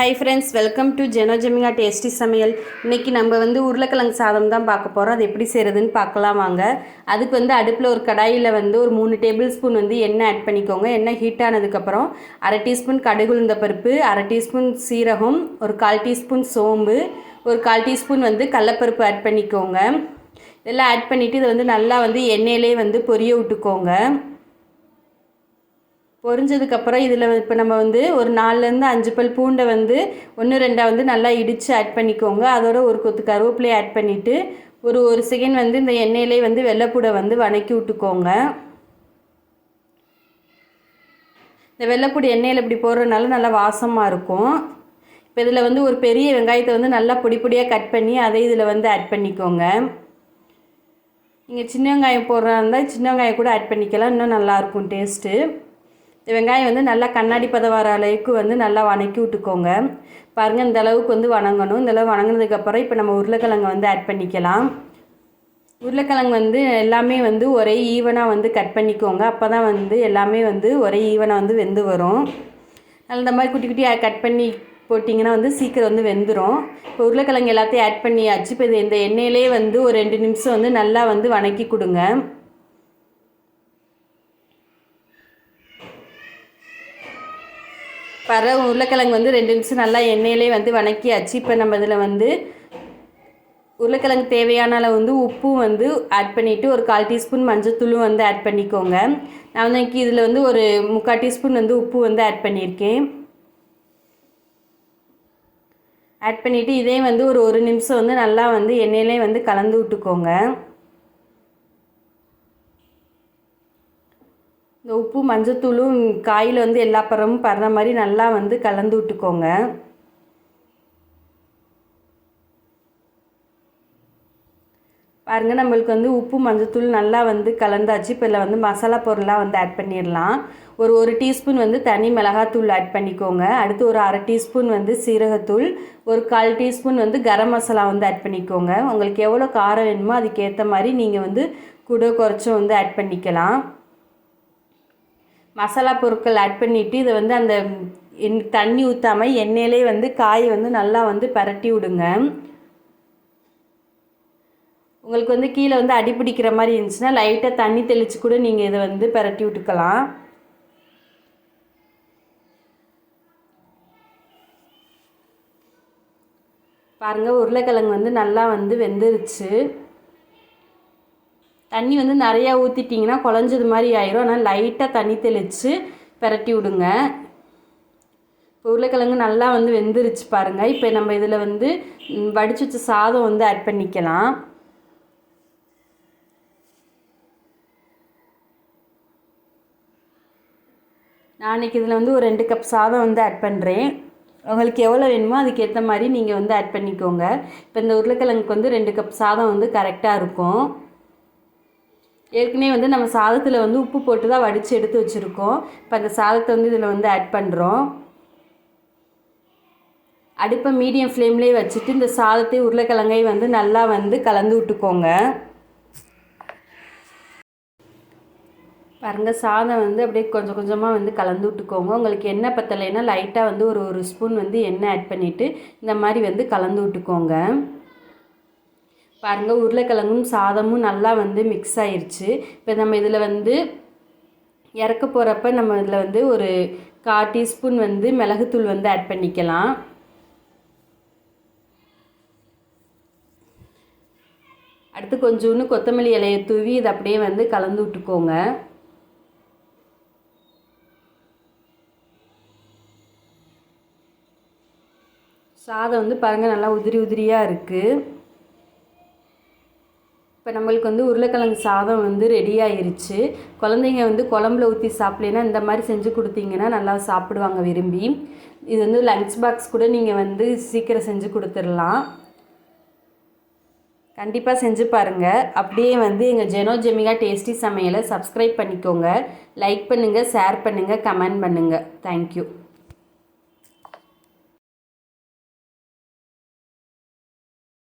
Hi friends, welcome to Jeno Jemika tasty சமையல். இன்றைக்கி நம்ம உருளைக்கிழங்கு சாதம் தான் பார்க்க போகிறோம். அது எப்படி செய்கிறதுன்னு பார்க்கலாம் வாங்க. அதுக்கு அடுப்பில் ஒரு கடாயில் ஒரு 3 டேபிள் ஸ்பூன் எண்ணெய் ஆட் பண்ணிக்கோங்க. எண்ணெய் ஹீட் ஆனதுக்கப்புறம் 1/2 டீஸ்பூன் கடுகு உளுந்த பருப்பு, 1/2 டீஸ்பூன் சீரகம், ஒரு 1/4 டீஸ்பூன் சோம்பு, ஒரு 1/4 டீஸ்பூன் கடலைப்பருப்பு ஆட் பண்ணிக்கோங்க. இதெல்லாம் ஆட் பண்ணிவிட்டு இதை நல்லா எண்ணெயிலே பொரிய விட்டுக்கோங்க. பொரிஞ்சதுக்கப்புறம் இதில் இப்போ நம்ம ஒரு 4லேருந்து 5 பல் பூண்டை 1 2 நல்லா இடித்து ஆட் பண்ணிக்கோங்க. அதோட ஒரு கொத்து கருவேப்பிலையை ஆட் பண்ணிவிட்டு ஒரு செகண்ட் இந்த எண்ணெயிலே வெள்ளைப்பூடை வதக்கி விட்டுக்கோங்க. இந்த வெள்ளைப்பூடு எண்ணெயில் இப்படி போடுறதுனால நல்லா வாசமாக இருக்கும். இப்போ இதில் ஒரு பெரிய வெங்காயத்தை நல்லா பொடி பொடியாக கட் பண்ணி அதை இதில் ஆட் பண்ணிக்கோங்க. நீங்கள் சின்ன வெங்காயம் போடுறதா இருந்தால் சின்ன வெங்காயம் கூட ஆட் பண்ணிக்கலாம், இன்னும் நல்லாயிருக்கும் டேஸ்ட்டு. இந்த வெங்காயம் நல்லா கண்ணாடி பதம் வர அளவுக்கு நல்லா வதக்கி விட்டுக்கோங்க. பாருங்கள், இந்த அளவுக்கு வதங்கணும். இந்த அளவு வதங்கினதுக்கப்புறம் இப்போ நம்ம உருளைக்கிழங்கு ஆட் பண்ணிக்கலாம். உருளைக்கிழங்கு எல்லாமே ஒரே ஈவனாக கட் பண்ணிக்கோங்க. அப்போ தான் எல்லாமே ஒரே ஈவனாக வெந்து வரும். இந்த மாதிரி குட்டி குட்டியாக கட் பண்ணி போட்டிங்கன்னா சீக்கிரம் வெந்துடும். இப்போ உருளைக்கிழங்கு எல்லாத்தையும் ஆட் பண்ணியாச்சு. இப்போ இந்த எண்ணெயிலே ஒரு 2 நிமிஷம் நல்லா வதக்கி கொடுங்க. உருளைக்கிழங்கு 2 நிமிஷம் நல்லா எண்ணெயிலே வதக்கியாச்சு. இப்போ நம்ம இதில் உருளைக்கிழங்கு தேவையான அளவு உப்பும் ஆட் பண்ணிவிட்டு ஒரு 1/4 டீஸ்பூன் மஞ்சத்தூளும் ஆட் பண்ணிக்கோங்க. நான் இதில் ஒரு 3/4 டீஸ்பூன் உப்பு ஆட் பண்ணியிருக்கேன். ஆட் பண்ணிவிட்டு இதே ஒரு நிமிஷம் நல்லா எண்ணெயிலே கலந்து விட்டுக்கோங்க. இந்த உப்பு மஞ்சத்தூளும் காயில் எல்லா பரமும் படுற மாதிரி நல்லா கலந்து விட்டுக்கோங்க. பாருங்கள், நம்மளுக்கு உப்பு மஞ்சத்தூள் நல்லா கலந்தாச்சு. இப்போ இதில் மசாலா பொருளாக ஆட் பண்ணிடலாம். ஒரு டீஸ்பூன் தனி மிளகாத்தூள் ஆட் பண்ணிக்கோங்க. அடுத்து ஒரு 1/2 டீஸ்பூன் சீரகத்தூள், ஒரு 1/4 டீஸ்பூன் கரம் மசாலா ஆட் பண்ணிக்கோங்க. உங்களுக்கு எவ்வளோ காரம் வேணுமோ அதுக்கேற்ற மாதிரி நீங்கள் கூட குறைச்சும் ஆட் பண்ணிக்கலாம். மசாலா பொருட்கள் ஆட் பண்ணிவிட்டு இதை அந்த தண்ணி ஊற்றாமல் எண்ணெயிலே காய் நல்லா பரட்டி விடுங்க. உங்களுக்கு கீழே அடி பிடிக்கிற மாதிரி இருந்துச்சுன்னா லைட்டாக தண்ணி தெளித்து கூட நீங்கள் இதை பரட்டி விட்டுக்கலாம். பாருங்கள், உருளைக்கிழங்கு நல்லா வெந்துருச்சு. தண்ணி நிறையா ஊற்றிட்டிங்கன்னா குழஞ்சது மாதிரி ஆயிரும். ஆனால் லைட்டாக தண்ணி தெளித்து பரட்டி விடுங்க. இப்போ உருளைக்கிழங்கு நல்லா வெந்துருச்சு பாருங்கள். இப்போ நம்ம இதில் வடிச்சு வச்ச சாதம் ஆட் பண்ணிக்கலாம். நான் இன்றைக்கி இதில் ஒரு 2 கப் சாதம் ஆட் பண்ணுறேன். உங்களுக்கு எவ்வளோ வேணுமோ அதுக்கேற்ற மாதிரி நீங்கள் ஆட் பண்ணிக்கோங்க. இப்போ இந்த உருளைக்கிழங்குக்கு 2 கப் சாதம் கரெக்டாக இருக்கும். ஏற்கனவே நம்ம சாதத்தில் உப்பு போட்டு தான் வடித்து எடுத்து வச்சுருக்கோம். இப்போ அந்த சாதத்தை இதில் ஆட் பண்ணுறோம். அடுப்பை மீடியம் ஃப்ளேம்லேயே வச்சுட்டு இந்த சாதத்தை உருளைக்கிழங்கை நல்லா கலந்து விட்டுக்கோங்க. பாருங்கள், சாதம் அப்படியே கொஞ்சம் கொஞ்சமாக கலந்து விட்டுக்கோங்க. உங்களுக்கு எண்ணெய் பத்தலைன்னா லைட்டாக ஒரு ஸ்பூன் எண்ணெய் ஆட் பண்ணிவிட்டு இந்த மாதிரி கலந்து விட்டுக்கோங்க. பாருங்கள், உருளைக்கிழங்கும் சாதமும் நல்லா மிக்ஸ் ஆயிடுச்சு. இப்போ நம்ம இதில் இறக்க போகிறப்ப நம்ம இதில் ஒரு 1/4 டீஸ்பூன் மிளகுத்தூள் ஆட் பண்ணிக்கலாம். அடுத்து கொஞ்சோண்டு கொத்தமல்லி இலையை தூவி இதை அப்படியே கலந்து விட்டுக்கோங்க. சாதம் பாருங்கள் நல்லா உதிரி உதிரியாக இருக்குது. இப்போ நம்மளுக்கு உருளைக்கிழங்கு சாதம் ரெடி ஆயிருச்சு. குழந்தைங்க குழம்புல ஊற்றி சாப்பிட்லேன்னா இந்த மாதிரி செஞ்சு கொடுத்தீங்கன்னா நல்லா சாப்பிடுவாங்க விரும்பி. இது லஞ்ச் பாக்ஸ் கூட நீங்கள் சீக்கிரம் செஞ்சு கொடுத்துடலாம். கண்டிப்பாக செஞ்சு பாருங்கள். அப்படியே எங்கள் ஜெனோ ஜெமிகா டேஸ்டி சமையலை சப்ஸ்கிரைப் பண்ணிக்கோங்க. லைக் பண்ணுங்கள், ஷேர் பண்ணுங்கள், கமெண்ட் பண்ணுங்கள். தேங்க்யூ.